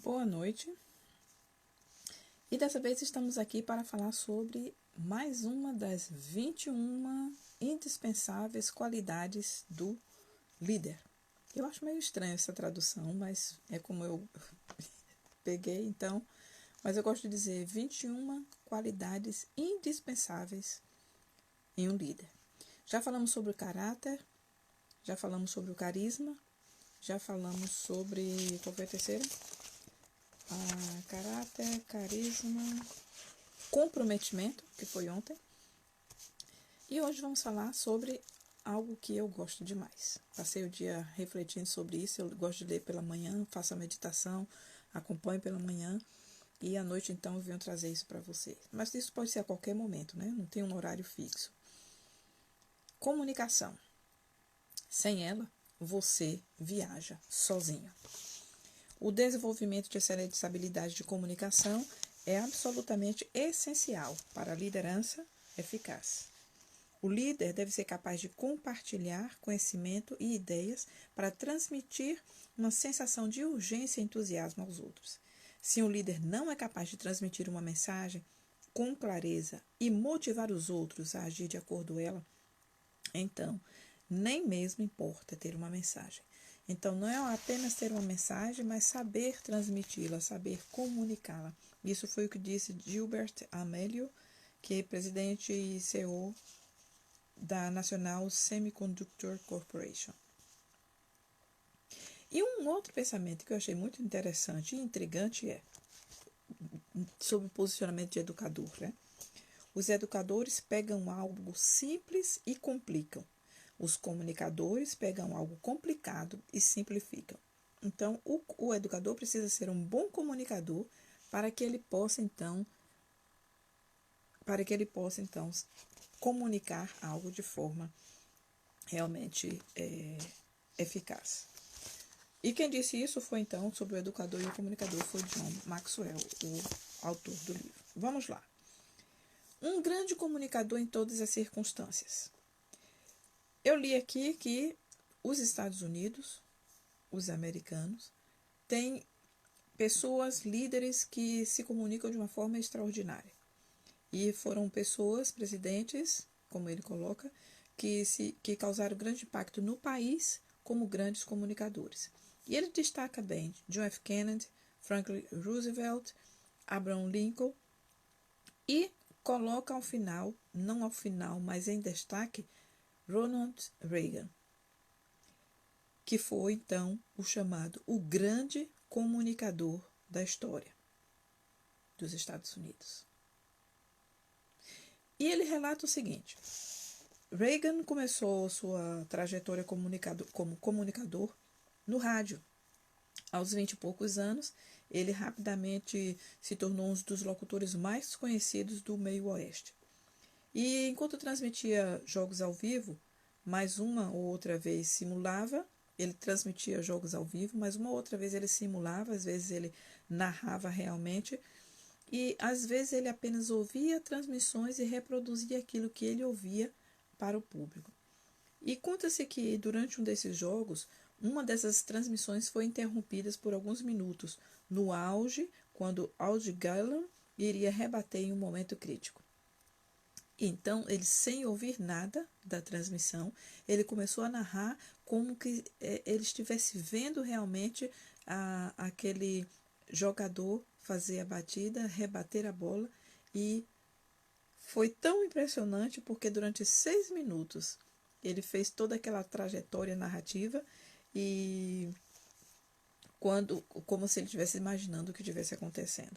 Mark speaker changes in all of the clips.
Speaker 1: Boa noite. E dessa vez estamos aqui para falar sobre mais uma das 21 indispensáveis qualidades do líder. Eu acho meio estranha essa tradução, mas é como eu peguei, então. Mas eu gosto de dizer 21 qualidades indispensáveis em um líder. Já falamos sobre o caráter, já falamos sobre o carisma, já falamos sobre... Qual foi a terceira? Caráter, carisma, comprometimento, que foi ontem. E hoje vamos falar sobre algo que eu gosto demais. Passei o dia refletindo sobre isso. Eu gosto de ler pela manhã, faço a meditação, acompanho pela manhã. E à noite, então, eu venho trazer isso para vocês. Mas isso pode ser a qualquer momento, né? Não tem um horário fixo. Comunicação. Sem ela, você viaja sozinho. O desenvolvimento de excelentes habilidades de comunicação é absolutamente essencial para a liderança eficaz. O líder deve ser capaz de compartilhar conhecimento e ideias para transmitir uma sensação de urgência e entusiasmo aos outros. Se um líder não é capaz de transmitir uma mensagem com clareza e motivar os outros a agir de acordo com ela, então nem mesmo importa ter uma mensagem. Então, não é apenas ter uma mensagem, mas saber transmiti-la, saber comunicá-la. Isso foi o que disse Gilbert Amelio, que é presidente e CEO da National Semiconductor Corporation. E um outro pensamento que eu achei muito interessante e intrigante é sobre o posicionamento de educador, né? Os educadores pegam algo simples e complicam. Os comunicadores pegam algo complicado e simplificam. Então, o educador precisa ser um bom comunicador para que ele possa, então, comunicar algo de forma realmente eficaz. E quem disse isso foi, então, sobre o educador e o comunicador, foi John Maxwell, o autor do livro. Vamos lá. Um grande comunicador em todas as circunstâncias. Eu li aqui que os Estados Unidos, os americanos, têm pessoas, líderes que se comunicam de uma forma extraordinária. E foram pessoas, presidentes, como ele coloca, que causaram grande impacto no país como grandes comunicadores. E ele destaca bem John F. Kennedy, Franklin Roosevelt, Abraham Lincoln e coloca ao final, não ao final, mas em destaque, Ronald Reagan, que foi, então, o chamado o grande comunicador da história dos Estados Unidos. E ele relata o seguinte: Reagan começou sua trajetória como comunicador no rádio. Aos 20 e poucos anos, ele rapidamente se tornou um dos locutores mais conhecidos do meio oeste. E enquanto transmitia jogos ao vivo, mais uma ou outra vez simulava, ele transmitia jogos ao vivo, mas uma ou outra vez ele simulava, às vezes ele narrava realmente, e às vezes ele apenas ouvia transmissões e reproduzia aquilo que ele ouvia para o público. E conta-se que durante um desses jogos, uma dessas transmissões foi interrompida por alguns minutos, no auge, quando Audi Gillen iria rebater em um momento crítico. Então, ele, sem ouvir nada da transmissão, ele começou a narrar como que ele estivesse vendo realmente aquele jogador fazer a batida, rebater a bola, e foi tão impressionante porque durante 6 minutos ele fez toda aquela trajetória narrativa e como se ele estivesse imaginando o que estivesse acontecendo,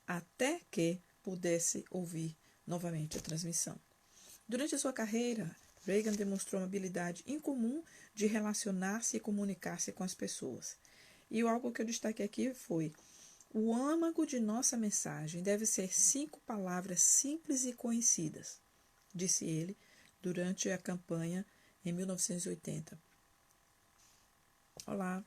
Speaker 1: até que pudesse ouvir novamente a transmissão. Durante a sua carreira, Reagan demonstrou uma habilidade incomum de relacionar-se e comunicar-se com as pessoas. E algo que eu destaquei aqui foi: o âmago de nossa mensagem deve ser 5 palavras simples e conhecidas, disse ele durante a campanha em 1980. Olá.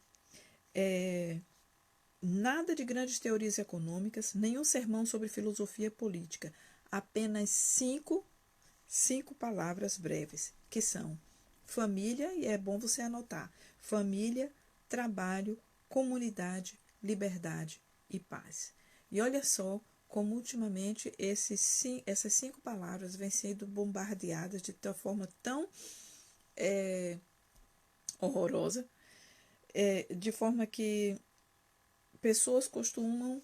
Speaker 1: Nada de grandes teorias econômicas, nenhum sermão sobre filosofia política, apenas 5 palavras breves, que são família, e é bom você anotar: família, trabalho, comunidade, liberdade e paz. E olha só como ultimamente essas 5 palavras vêm sendo bombardeadas de tal forma tão horrorosa, de forma que pessoas costumam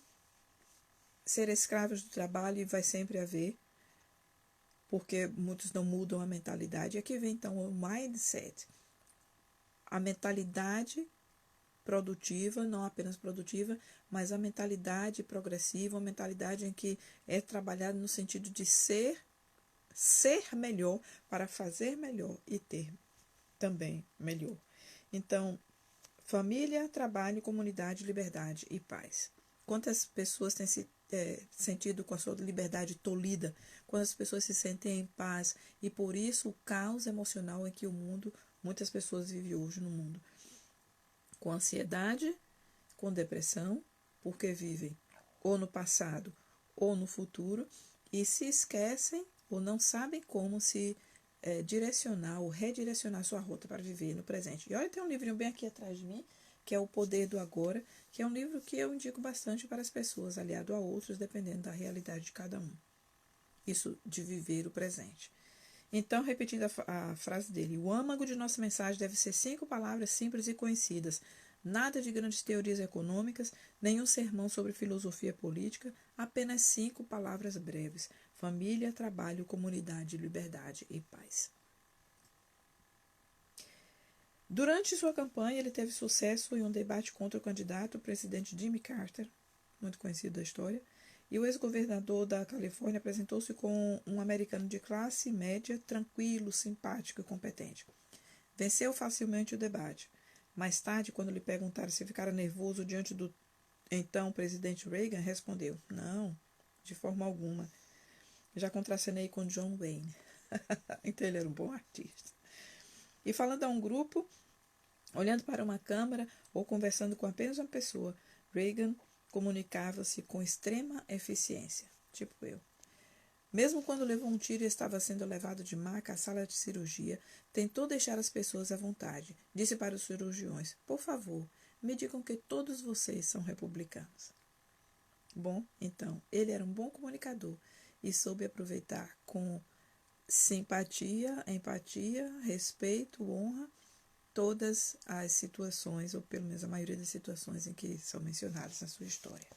Speaker 1: ser escravos do trabalho e vai sempre haver, porque muitos não mudam a mentalidade. E aqui vem então o mindset, a mentalidade produtiva, não apenas produtiva, mas a mentalidade progressiva, a mentalidade em que é trabalhado no sentido de ser melhor para fazer melhor e ter também melhor. Então, família, trabalho, comunidade, liberdade e paz. Quantas pessoas têm se sentido com a sua liberdade tolhida? Quantas pessoas se sentem em paz? E por isso o caos emocional em que muitas pessoas vivem hoje no mundo. Com ansiedade, com depressão, porque vivem ou no passado ou no futuro e se esquecem ou não sabem como se direcionar ou redirecionar sua rota para viver no presente. E olha, tem um livrinho bem aqui atrás de mim, que é O Poder do Agora, que é um livro que eu indico bastante para as pessoas, aliado a outros, dependendo da realidade de cada um. Isso de viver o presente. Então, repetindo a frase dele, o âmago de nossa mensagem deve ser 5 palavras simples e conhecidas. Nada de grandes teorias econômicas, nenhum sermão sobre filosofia política, apenas 5 palavras breves. Família, trabalho, comunidade, liberdade e paz. Durante sua campanha, ele teve sucesso em um debate contra o candidato, o presidente Jimmy Carter, muito conhecido da história, e o ex-governador da Califórnia apresentou-se como um americano de classe média, tranquilo, simpático e competente. Venceu facilmente o debate. Mais tarde, quando lhe perguntaram se ficara nervoso diante do então presidente Reagan, respondeu: não, de forma alguma. Já contracenei com John Wayne. Então ele era um bom artista. E falando a um grupo, olhando para uma câmera ou conversando com apenas uma pessoa, Reagan comunicava-se com extrema eficiência, tipo eu. Mesmo quando levou um tiro e estava sendo levado de maca à sala de cirurgia, tentou deixar as pessoas à vontade. Disse para os cirurgiões: por favor, me digam que todos vocês são republicanos. Bom, então, ele era um bom comunicador e soube aproveitar com simpatia, empatia, respeito, honra, todas as situações, ou pelo menos a maioria das situações em que são mencionadas na sua história.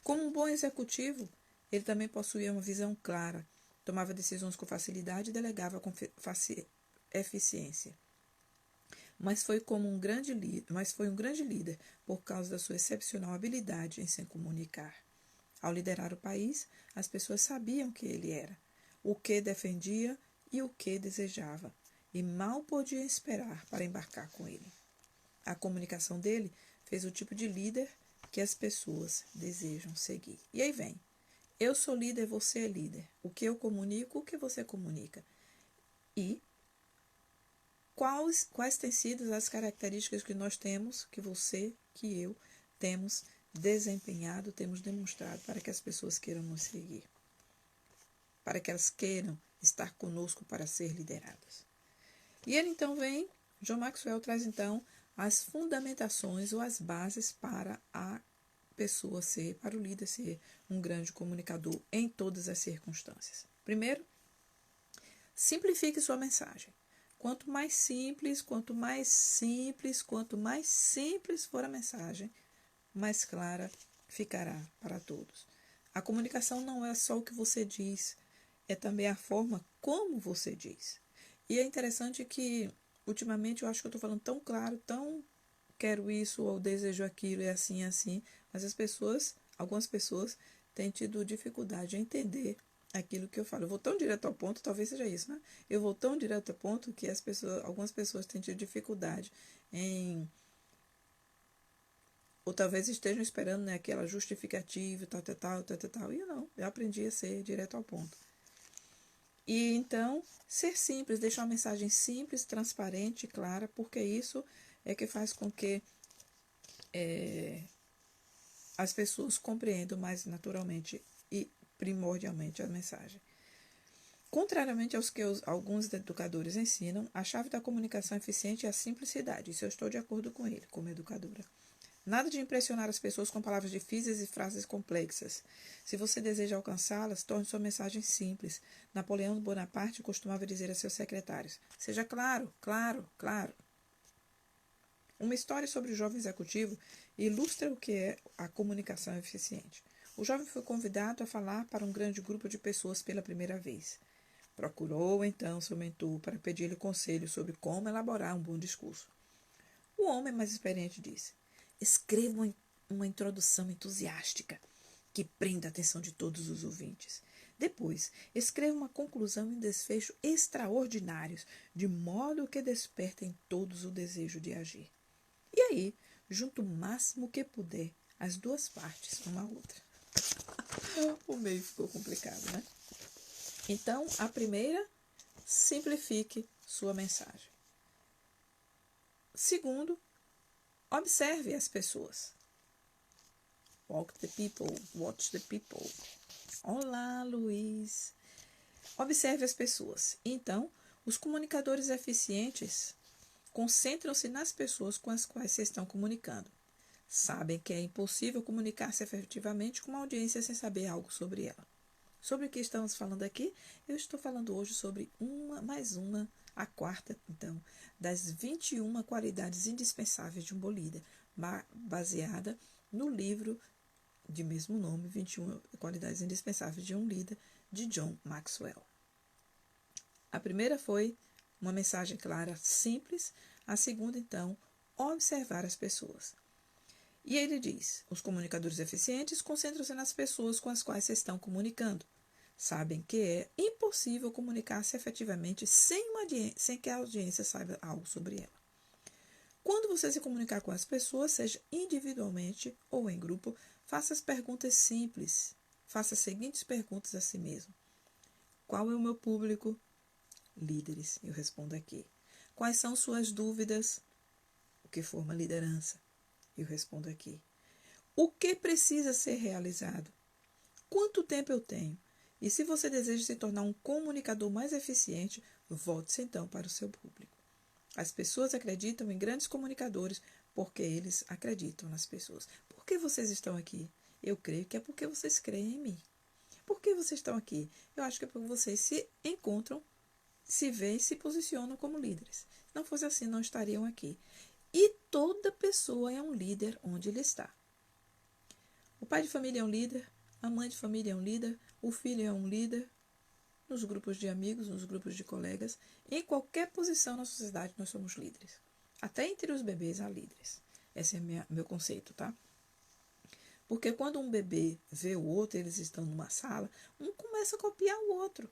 Speaker 1: Como um bom executivo, ele também possuía uma visão clara, tomava decisões com facilidade e delegava com eficiência. Mas foi um grande líder por causa da sua excepcional habilidade em se comunicar. Ao liderar o país, as pessoas sabiam quem ele era, o que defendia e o que desejava, e mal podiam esperar para embarcar com ele. A comunicação dele fez o tipo de líder que as pessoas desejam seguir. E aí vem: eu sou líder, você é líder. O que eu comunico, o que você comunica. E quais têm sido as características que nós temos, que você, que eu, temos desempenhado, temos demonstrado para que as pessoas queiram nos seguir. Para que elas queiram estar conosco para ser lideradas. E ele então vem, John Maxwell traz então as fundamentações ou as bases para a pessoa ser, para o líder ser um grande comunicador em todas as circunstâncias. Primeiro, simplifique sua mensagem. Quanto mais simples for a mensagem, mais clara ficará para todos. A comunicação não é só o que você diz, é também a forma como você diz. E é interessante que, ultimamente, eu acho que eu estou falando tão claro, tão quero isso ou desejo aquilo, é assim, mas algumas pessoas têm tido dificuldade em entender aquilo que eu falo. Eu vou tão direto ao ponto, talvez seja isso, né? Eu vou tão direto ao ponto que algumas pessoas têm tido dificuldade em... Ou talvez estejam esperando, né, aquela justificativa, tal. E eu aprendi a ser direto ao ponto. E então, ser simples, deixar uma mensagem simples, transparente, clara, porque isso é que faz com que as pessoas compreendam mais naturalmente e primordialmente a mensagem. Contrariamente aos que alguns educadores ensinam, a chave da comunicação eficiente é a simplicidade. Isso eu estou de acordo com ele, como educadora. Nada de impressionar as pessoas com palavras difíceis e frases complexas. Se você deseja alcançá-las, torne sua mensagem simples. Napoleão Bonaparte costumava dizer a seus secretários: seja claro, claro, claro. Uma história sobre o jovem executivo ilustra o que é a comunicação eficiente. O jovem foi convidado a falar para um grande grupo de pessoas pela primeira vez. Procurou, então, seu mentor para pedir-lhe conselho sobre como elaborar um bom discurso. O homem mais experiente disse: escreva uma introdução entusiástica que prenda a atenção de todos os ouvintes. Depois, escreva uma conclusão e um desfecho extraordinários, de modo que despertem em todos o desejo de agir. E aí, junte o máximo que puder as duas partes uma à outra. O meio ficou complicado, né? Então, a primeira, simplifique sua mensagem. Segundo, observe as pessoas. Walk the people, watch the people. Olá, Luiz. Observe as pessoas. Então, os comunicadores eficientes concentram-se nas pessoas com as quais se estão comunicando. Sabem que é impossível comunicar-se efetivamente com uma audiência sem saber algo sobre ela. Sobre o que estamos falando aqui? Eu estou falando hoje sobre a quarta, então, das 21 qualidades indispensáveis de um bom líder, baseada no livro de mesmo nome, 21 qualidades indispensáveis de um líder, de John Maxwell. A primeira foi uma mensagem clara, simples. A segunda, então, observar as pessoas. E ele diz: os comunicadores eficientes concentram-se nas pessoas com as quais se estão comunicando. Sabem que é impossível comunicar-se efetivamente sem que a audiência saiba algo sobre ela. Quando você se comunicar com as pessoas, seja individualmente ou em grupo, faça as perguntas simples. Faça as seguintes perguntas a si mesmo. Qual é o meu público? Líderes, eu respondo aqui. Quais são suas dúvidas? O que forma liderança? Eu respondo aqui. O que precisa ser realizado? Quanto tempo eu tenho? E se você deseja se tornar um comunicador mais eficiente, volte-se então para o seu público. As pessoas acreditam em grandes comunicadores porque eles acreditam nas pessoas. Por que vocês estão aqui? Eu creio que é porque vocês creem em mim. Por que vocês estão aqui? Eu acho que é porque vocês se encontram, se veem e se posicionam como líderes. Se não fosse assim, não estariam aqui. E toda pessoa é um líder onde ele está. O pai de família é um líder, a mãe de família é um líder, o filho é um líder, nos grupos de amigos, nos grupos de colegas, em qualquer posição na sociedade nós somos líderes. Até entre os bebês há líderes. Esse é meu conceito, tá? Porque quando um bebê vê o outro, eles estão numa sala, um começa a copiar o outro.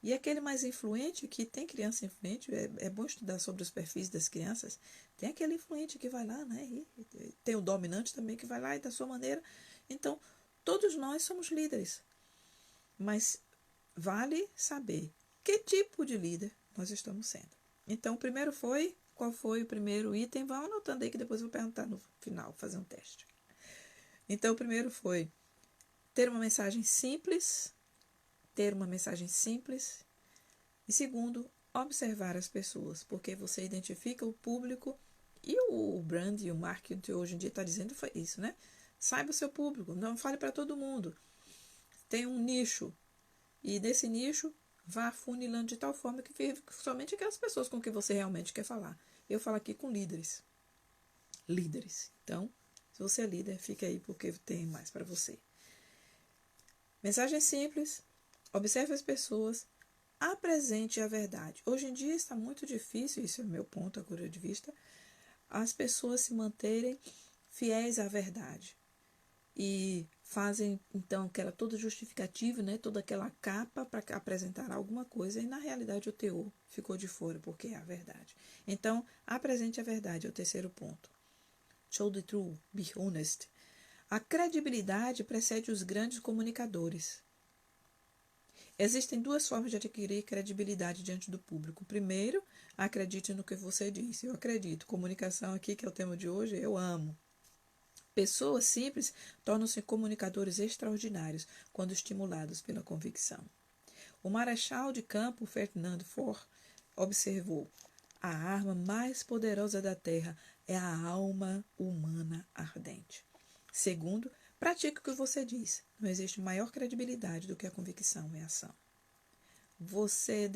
Speaker 1: E aquele mais influente, que tem criança influente, é bom estudar sobre os perfis das crianças, tem aquele influente que vai lá, né? E tem o dominante também que vai lá e da sua maneira. Então, todos nós somos líderes. Mas vale saber que tipo de líder nós estamos sendo. Então, qual foi o primeiro item? Vão anotando aí que depois eu vou perguntar no final, fazer um teste. Então, o primeiro foi ter uma mensagem simples. E segundo, observar as pessoas, porque você identifica o público e o brand e o marketing hoje em dia está dizendo foi isso, né? Saiba o seu público, não fale para todo mundo. Tem um nicho e nesse nicho vá afunilando de tal forma que fique somente aquelas pessoas com quem você realmente quer falar. Eu falo aqui com líderes. Então, se você é líder, fica aí porque tem mais para você. Mensagem simples, observe as pessoas, apresente a verdade. Hoje em dia está muito difícil, isso é o meu ponto agora de vista, as pessoas se manterem fiéis à verdade. E fazem, então, toda justificativa, né, toda aquela capa para apresentar alguma coisa, e na realidade o teor ficou de fora, porque é a verdade. Então, apresente a verdade, é o terceiro ponto. Show the truth, be honest. A credibilidade precede os grandes comunicadores. Existem duas formas de adquirir credibilidade diante do público. Primeiro, acredite no que você disse. Eu acredito. Comunicação aqui, que é o tema de hoje, eu amo. Pessoas simples tornam-se comunicadores extraordinários quando estimulados pela convicção. O marechal de campo Ferdinand Foch observou: A arma mais poderosa da Terra é a alma humana ardente. Segundo, pratique o que você diz. Não existe maior credibilidade do que a convicção e a ação. Você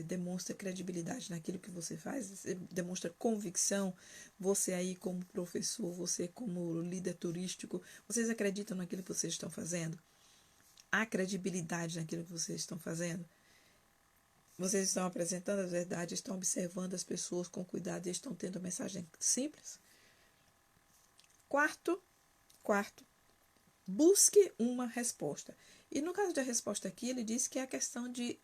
Speaker 1: demonstra credibilidade naquilo que você faz, você demonstra convicção, você aí como professor, você como líder turístico, vocês acreditam naquilo que vocês estão fazendo? Há credibilidade naquilo que vocês estão fazendo? Vocês estão apresentando a verdade, estão observando as pessoas com cuidado e estão tendo mensagem simples? Quarto, busque uma resposta. E no caso da resposta aqui, ele diz que é a questão de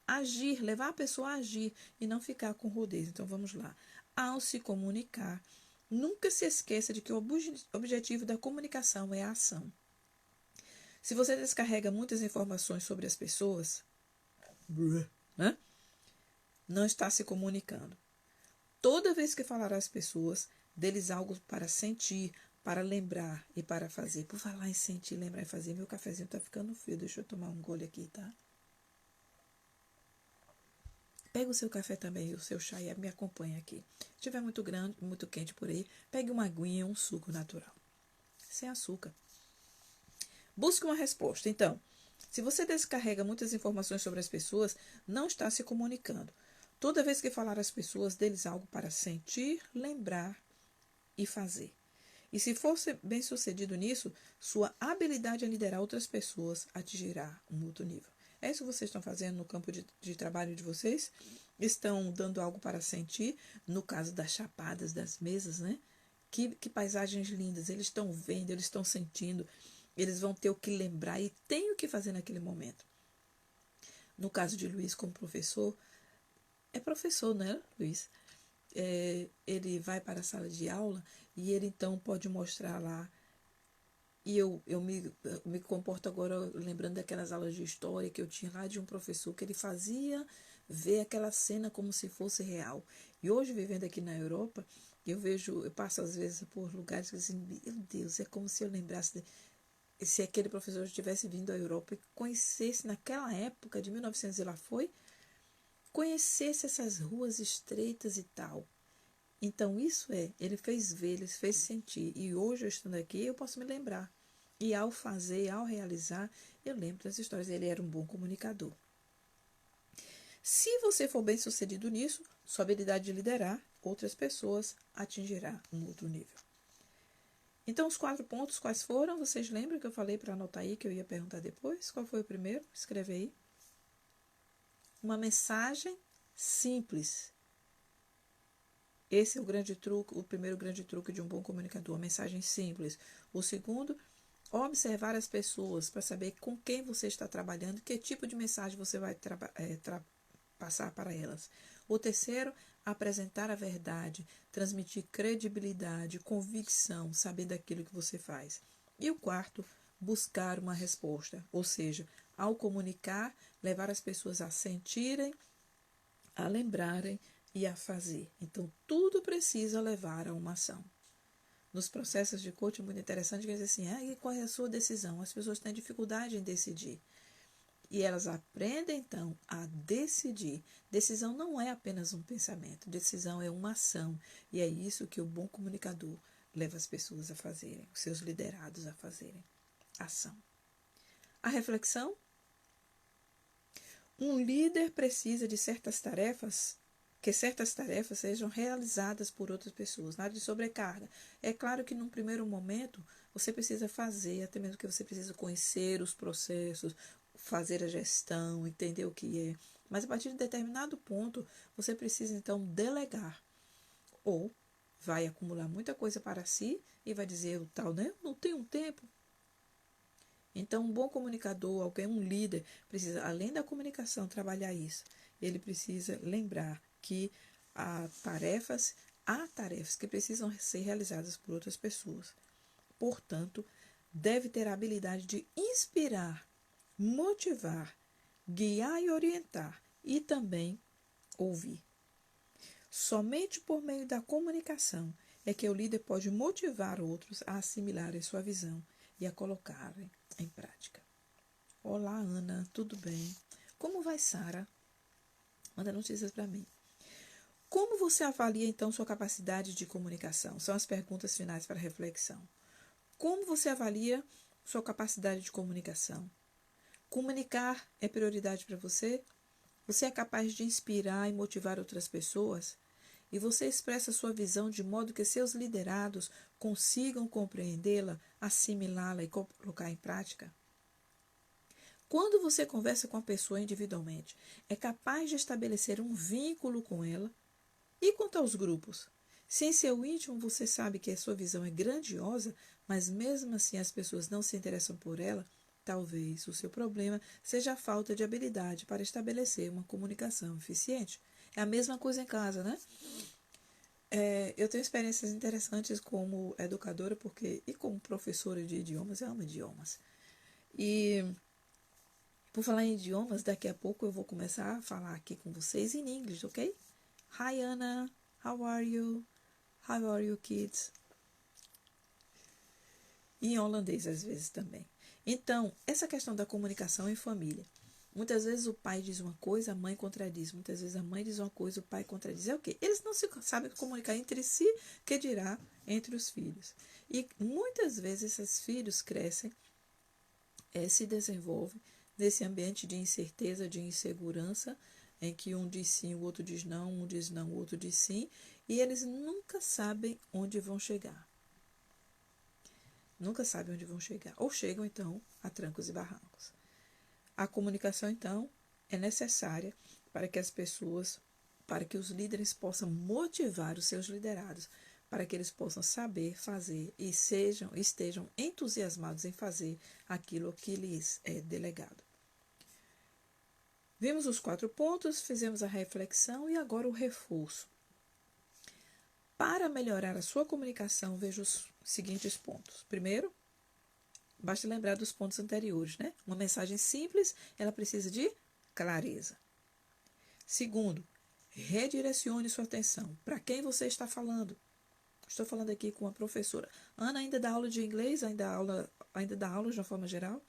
Speaker 1: agir, levar a pessoa a agir e não ficar com rodeios. Então vamos lá. Ao se comunicar, nunca se esqueça de que o objetivo da comunicação é a ação. Se você descarrega muitas informações sobre as pessoas, né, não está se comunicando. Toda vez que falar às pessoas, deles algo para sentir, para lembrar e para fazer. Por falar em sentir, lembrar e fazer, meu cafezinho está ficando frio. Deixa eu tomar um gole aqui, tá? Pega o seu café também, o seu chá e me acompanha aqui. Se estiver muito grande, muito quente por aí, pegue uma aguinha, um suco natural. Sem açúcar. Busque uma resposta. Então, se você descarrega muitas informações sobre as pessoas, não está se comunicando. Toda vez que falar às pessoas, deles algo para sentir, lembrar e fazer. E se for bem sucedido nisso, sua habilidade a liderar outras pessoas atingirá um outro nível. É isso que vocês estão fazendo no campo de trabalho de vocês? Estão dando algo para sentir? No caso das chapadas, das mesas, né? Que paisagens lindas. Eles estão vendo, eles estão sentindo. Eles vão ter o que lembrar e tem o que fazer naquele momento. No caso de Luiz como professor, é professor, né, Luiz? Ele vai para a sala de aula e ele então pode mostrar lá. E eu me comporto agora lembrando daquelas aulas de história que eu tinha lá de um professor que ele fazia ver aquela cena como se fosse real. E hoje, vivendo aqui na Europa, eu passo às vezes por lugares que assim, meu Deus, é como se eu lembrasse se aquele professor tivesse vindo à Europa e conhecesse naquela época de 1900 e lá foi, conhecesse essas ruas estreitas e tal. Então, ele fez ver, ele fez sentir. E hoje, eu estando aqui, eu posso me lembrar. E ao fazer, ao realizar, eu lembro das histórias. Ele era um bom comunicador. Se você for bem sucedido nisso, sua habilidade de liderar outras pessoas atingirá um outro nível. Então, os 4 pontos, quais foram? Vocês lembram que eu falei para anotar aí, que eu ia perguntar depois? Qual foi o primeiro? Escreve aí. Uma mensagem simples. Esse é o grande truque, o primeiro grande truque de um bom comunicador, mensagem simples. O segundo, observar as pessoas para saber com quem você está trabalhando, que tipo de mensagem você vai passar para elas. O terceiro, apresentar a verdade, transmitir credibilidade, convicção, saber daquilo que você faz. E o quarto, buscar uma resposta, ou seja, ao comunicar, levar as pessoas a sentirem, a lembrarem e a fazer. Então, tudo precisa levar a uma ação. Nos processos de coaching é muito interessante que eles dizem assim, e qual é a sua decisão? As pessoas têm dificuldade em decidir. E elas aprendem, então, a decidir. Decisão não é apenas um pensamento, decisão é uma ação. E é isso que o bom comunicador leva as pessoas a fazerem, os seus liderados a fazerem. Ação. A reflexão? Um líder precisa de certas tarefas sejam realizadas por outras pessoas, nada de sobrecarga. É claro que num primeiro momento você precisa fazer, até mesmo que você precisa conhecer os processos, fazer a gestão, entender o que é. Mas a partir de determinado ponto, você precisa então delegar. Ou vai acumular muita coisa para si e vai dizer o tal, né? Não tenho tempo. Então, um bom comunicador, um líder, precisa, além da comunicação, trabalhar isso. Ele precisa lembrar que há tarefas que precisam ser realizadas por outras pessoas. Portanto, deve ter a habilidade de inspirar, motivar, guiar e orientar, e também ouvir. Somente por meio da comunicação é que o líder pode motivar outros a assimilarem sua visão e a colocarem em prática. Olá, Ana, tudo bem? Como vai, Sara? Manda notícias para mim. Como você avalia, então, sua capacidade de comunicação? São as perguntas finais para reflexão. Como você avalia sua capacidade de comunicação? Comunicar é prioridade para você? Você é capaz de inspirar e motivar outras pessoas? E você expressa sua visão de modo que seus liderados consigam compreendê-la, assimilá-la e colocar em prática? Quando você conversa com a pessoa individualmente, é capaz de estabelecer um vínculo com ela? E quanto aos grupos? Se em seu íntimo você sabe que a sua visão é grandiosa, mas mesmo assim as pessoas não se interessam por ela, talvez o seu problema seja a falta de habilidade para estabelecer uma comunicação eficiente. É a mesma coisa em casa, né? Eu tenho experiências interessantes como educadora e como professora de idiomas, eu amo idiomas. E por falar em idiomas, daqui a pouco eu vou começar a falar aqui com vocês em inglês, ok? Hi Anna, how are you? How are you kids? E em holandês às vezes também. Então, essa questão da comunicação em família. Muitas vezes o pai diz uma coisa, a mãe contradiz. Muitas vezes a mãe diz uma coisa, o pai contradiz. É o quê? Eles não se sabem comunicar entre si, que dirá entre os filhos. E muitas vezes esses filhos crescem, se desenvolvem nesse ambiente de incerteza, de insegurança, em que um diz sim, o outro diz não, um diz não, o outro diz sim, e eles nunca sabem onde vão chegar. Nunca sabem onde vão chegar. Ou chegam, então, a trancos e barrancos. A comunicação, então, é necessária para que as pessoas, para que os líderes possam motivar os seus liderados, para que eles possam saber fazer e estejam entusiasmados em fazer aquilo que lhes é delegado. Vimos os 4 pontos, fizemos a reflexão e agora o reforço. Para melhorar a sua comunicação, veja os seguintes pontos. Primeiro, basta lembrar dos pontos anteriores, né? Uma mensagem simples, ela precisa de clareza. Segundo, redirecione sua atenção. Para quem você está falando? Estou falando aqui com a professora. Ana ainda dá aula de inglês? Ainda dá aula de uma forma geral?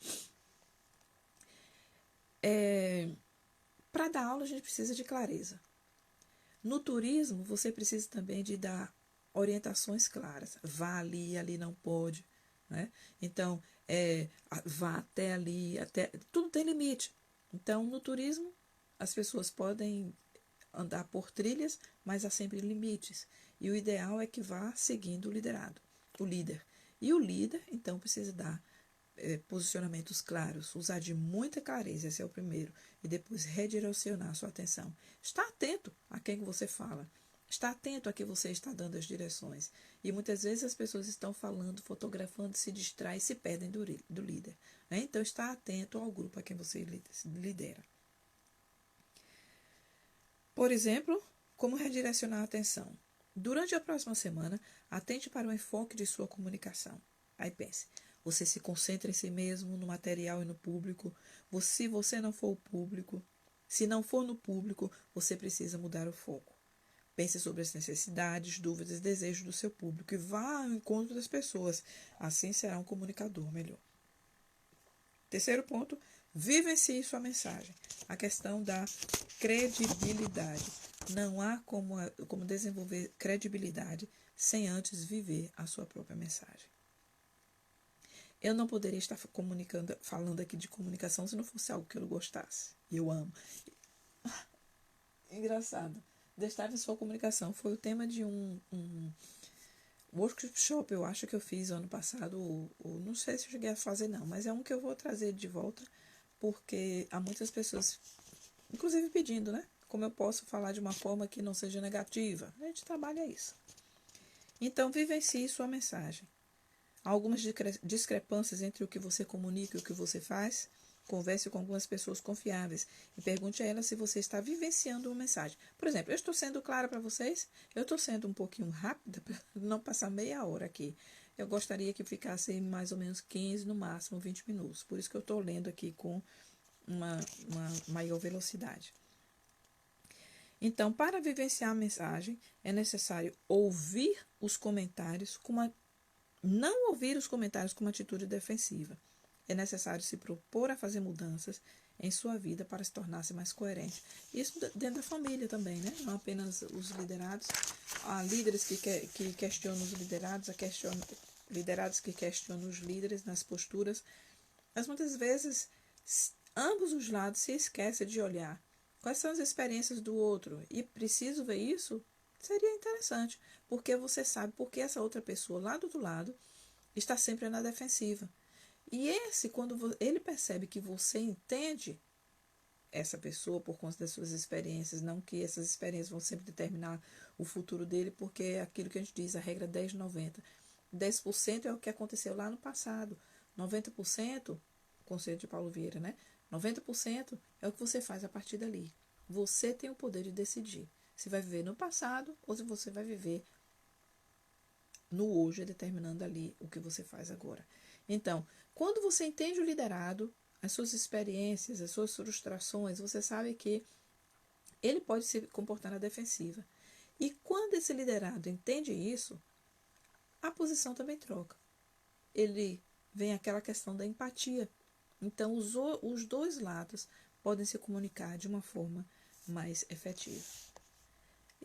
Speaker 1: Para dar aula, a gente precisa de clareza. No turismo, você precisa também de dar orientações claras. Vá ali, ali não pode. Né? Então, vá até ali, tudo tem limite. Então, no turismo, as pessoas podem andar por trilhas, mas há sempre limites. E o ideal é que vá seguindo o líder. E o líder, então, precisa dar posicionamentos claros, usar de muita clareza, esse é o primeiro, e depois redirecionar sua atenção. Está atento a quem você fala, está atento a que você está dando as direções. E muitas vezes as pessoas estão falando, fotografando, se distraem e se perdem do líder. Né? Então, está atento ao grupo a quem você lidera. Por exemplo, como redirecionar a atenção? Durante a próxima semana, atente para o enfoque de sua comunicação. Aí pense, você se concentra em si mesmo, no material e no público. Se você não for o público, se não for no público, você precisa mudar o foco. Pense sobre as necessidades, dúvidas e desejos do seu público e vá ao encontro das pessoas. Assim será um comunicador melhor. Terceiro ponto, vivencie sua mensagem. A questão da credibilidade. Não há como desenvolver credibilidade sem antes viver a sua própria mensagem. Eu não poderia estar falando aqui de comunicação se não fosse algo que eu gostasse. E eu amo. Engraçado. Destaque sua comunicação foi o tema de um workshop, eu acho que eu fiz ano passado, ou não sei se eu cheguei a fazer não, mas é um que eu vou trazer de volta, porque há muitas pessoas, inclusive pedindo, né? Como eu posso falar de uma forma que não seja negativa? A gente trabalha isso. Então, vivencie sua mensagem. Há algumas discrepâncias entre o que você comunica e o que você faz. Converse com algumas pessoas confiáveis e pergunte a elas se você está vivenciando uma mensagem. Por exemplo, eu estou sendo clara para vocês? Eu estou sendo um pouquinho rápida para não passar meia hora aqui. Eu gostaria que ficasse mais ou menos 15, no máximo 20 minutos. Por isso que eu estou lendo aqui com uma maior velocidade. Então, para vivenciar a mensagem, é necessário ouvir os comentários não ouvir os comentários com uma atitude defensiva. É necessário se propor a fazer mudanças em sua vida para se tornar-se mais coerente. Isso dentro da família também, né? Não apenas os liderados. Há líderes que questionam os liderados, liderados que questionam os líderes nas posturas. Mas muitas vezes ambos os lados se esquecem de olhar quais são as experiências do outro. E preciso ver isso? Seria interessante, porque você sabe porque essa outra pessoa lá do outro lado está sempre na defensiva. E quando ele percebe que você entende essa pessoa por conta das suas experiências, não que essas experiências vão sempre determinar o futuro dele, porque é aquilo que a gente diz, a regra 10-90. 10% é o que aconteceu lá no passado. 90%, conselho de Paulo Vieira, né? 90% é o que você faz a partir dali. Você tem o poder de decidir se vai viver no passado ou se você vai viver no hoje, determinando ali o que você faz agora. Então, quando você entende o liderado, as suas experiências, as suas frustrações, você sabe que ele pode se comportar na defensiva. E quando esse liderado entende isso, a posição também troca. Ele vem aquela questão da empatia. Então, os dois lados podem se comunicar de uma forma mais efetiva.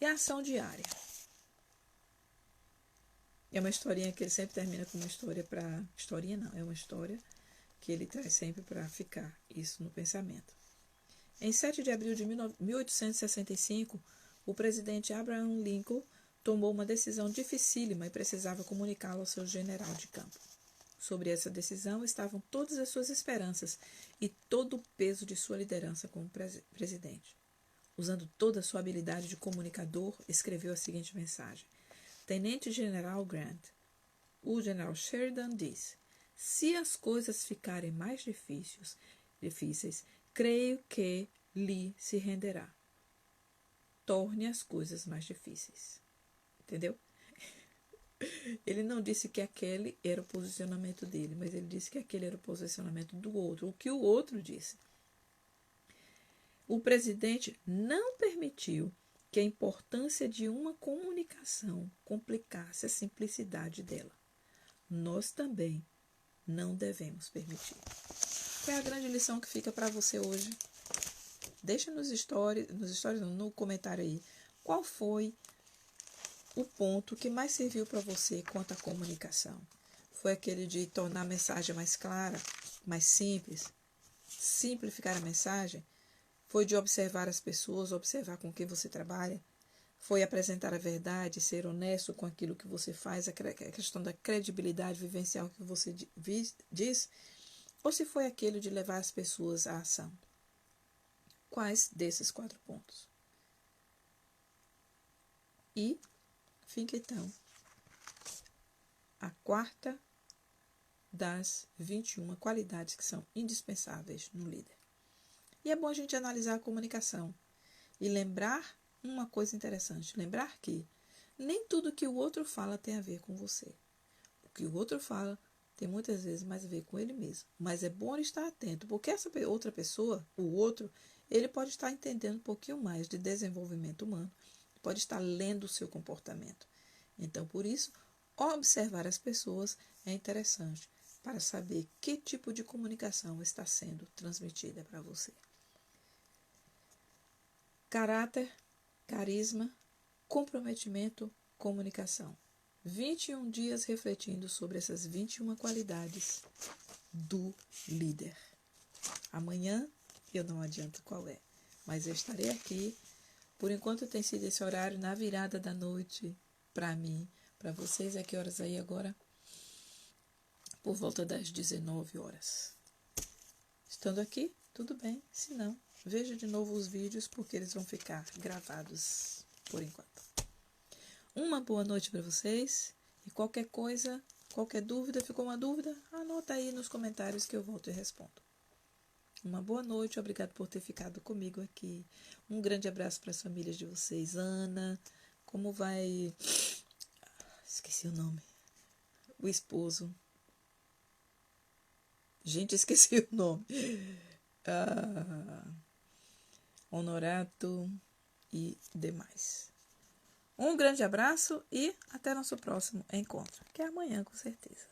Speaker 1: E a ação diária? É uma historinha que ele sempre termina com uma história para... Historinha não, é uma história que ele traz sempre para ficar isso no pensamento. Em 7 de abril de 1865, o presidente Abraham Lincoln tomou uma decisão dificílima e precisava comunicá-la ao seu general de campo. Sobre essa decisão estavam todas as suas esperanças e todo o peso de sua liderança como presidente. Usando toda a sua habilidade de comunicador, escreveu a seguinte mensagem: Tenente-General Grant, o general Sheridan disse: se as coisas ficarem mais difíceis, creio que Lee se renderá. Torne as coisas mais difíceis. Entendeu? Ele não disse que aquele era o posicionamento dele, mas ele disse que aquele era o posicionamento do outro, o que o outro disse. O presidente não permitiu que a importância de uma comunicação complicasse a simplicidade dela. Nós também não devemos permitir. Qual é a grande lição que fica para você hoje? Deixa no comentário aí, qual foi o ponto que mais serviu para você quanto à comunicação? Foi aquele de tornar a mensagem mais clara, mais simples, simplificar a mensagem? Foi de observar as pessoas, observar com quem você trabalha? Foi apresentar a verdade, ser honesto com aquilo que você faz, a questão da credibilidade vivencial que você diz? Ou se foi aquele de levar as pessoas à ação? Quais desses 4 pontos? E fica então a quarta das 21 qualidades que são indispensáveis no líder. E é bom a gente analisar a comunicação e lembrar uma coisa interessante, lembrar que nem tudo que o outro fala tem a ver com você. O que o outro fala tem muitas vezes mais a ver com ele mesmo. Mas é bom estar atento, porque essa outra pessoa, o outro, ele pode estar entendendo um pouquinho mais de desenvolvimento humano, pode estar lendo o seu comportamento. Então, por isso, observar as pessoas é interessante para saber que tipo de comunicação está sendo transmitida para você. Caráter, carisma, comprometimento, comunicação. 21 dias refletindo sobre essas 21 qualidades do líder. Amanhã eu não adianto qual é, mas eu estarei aqui. Por enquanto tem sido esse horário na virada da noite para mim. Para vocês, é que horas aí agora? Por volta das 19 horas. Estando aqui, tudo bem. Se não, veja de novo os vídeos, porque eles vão ficar gravados por enquanto. Uma boa noite para vocês. E qualquer coisa, qualquer dúvida, ficou uma dúvida? Anota aí nos comentários que eu volto e respondo. Uma boa noite, obrigado por ter ficado comigo aqui. Um grande abraço para as famílias de vocês. Ana, como vai... Esqueci o nome. O esposo. Gente, esqueci o nome. Honorato e demais. Um grande abraço e até nosso próximo encontro, que é amanhã, com certeza.